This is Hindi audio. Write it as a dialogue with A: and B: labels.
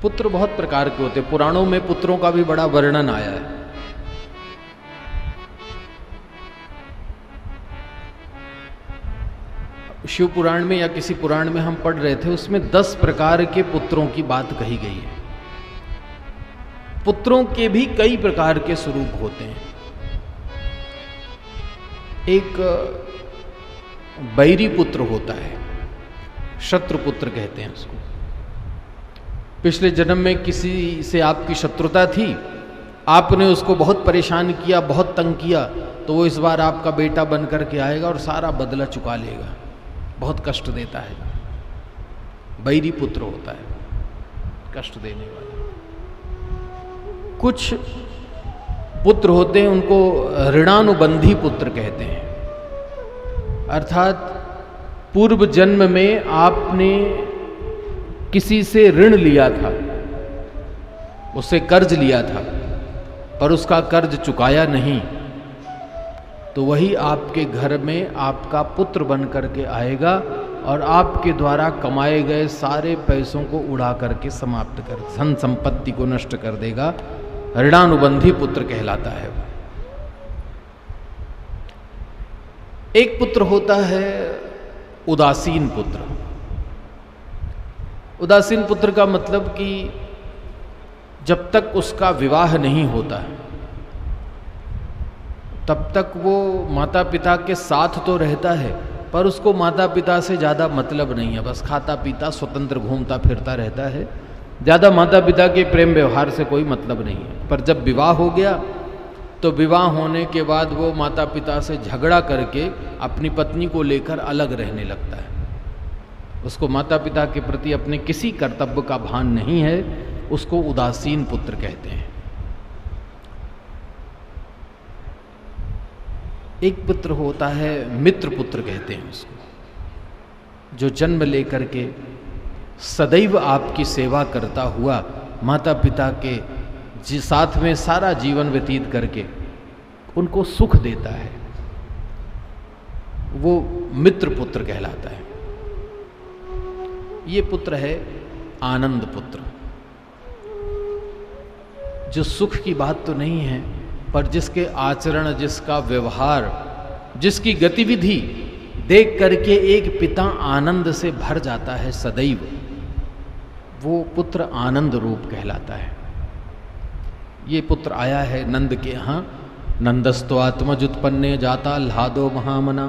A: पुत्र बहुत प्रकार के होते, पुराणों में पुत्रों का भी बड़ा वर्णन आया है। शिव पुराण में या किसी पुराण में हम पढ़ रहे थे, उसमें 10 प्रकार के पुत्रों की बात कही गई है। पुत्रों के भी कई प्रकार के स्वरूप होते हैं। एक बैरी पुत्र होता है, शत्रु पुत्र कहते हैं उसको। पिछले जन्म में किसी से आपकी शत्रुता थी, आपने उसको बहुत परेशान किया, बहुत तंग किया, तो वो इस बार आपका बेटा बन करके आएगा और सारा बदला चुका लेगा। बहुत कष्ट देता है, बैरी पुत्र होता है, कष्ट देने वाला। कुछ पुत्र होते हैं, उनको ऋणानुबंधी पुत्र कहते हैं। अर्थात पूर्व जन्म में आपने किसी से ऋण लिया था, उससे कर्ज लिया था, पर उसका कर्ज चुकाया नहीं, तो वही आपके घर में आपका पुत्र बन करके आएगा और आपके द्वारा कमाए गए सारे पैसों को उड़ा करके समाप्त कर, धन संपत्ति को नष्ट कर देगा। ऋणानुबंधी पुत्र कहलाता है। एक पुत्र होता है उदासीन पुत्र। उदासीन पुत्र का मतलब कि जब तक उसका विवाह नहीं होता तब तक वो माता पिता के साथ तो रहता है, पर उसको माता पिता से ज़्यादा मतलब नहीं है। बस खाता पीता स्वतंत्र घूमता फिरता रहता है, ज़्यादा माता पिता के प्रेम व्यवहार से कोई मतलब नहीं है। पर जब विवाह हो गया तो विवाह होने के बाद वो माता पिता से झगड़ा करके अपनी पत्नी को लेकर अलग रहने लगता है। उसको माता पिता के प्रति अपने किसी कर्तव्य का भान नहीं है, उसको उदासीन पुत्र कहते हैं। एक पुत्र होता है मित्र पुत्र कहते हैं उसको, जो जन्म लेकर के सदैव आपकी सेवा करता हुआ माता पिता के साथ में सारा जीवन व्यतीत करके उनको सुख देता है, वो मित्र पुत्र कहलाता है। ये पुत्र है आनंद पुत्र, जो सुख की बात तो नहीं है, पर जिसके आचरण, जिसका व्यवहार, जिसकी गतिविधि देख करके एक पिता आनंद से भर जाता है सदैव, वो पुत्र आनंद रूप कहलाता है। ये पुत्र आया है नंद के यहाँ। नंदस्तो आत्मज उत्पन्ने जाता ल्हादो महामना,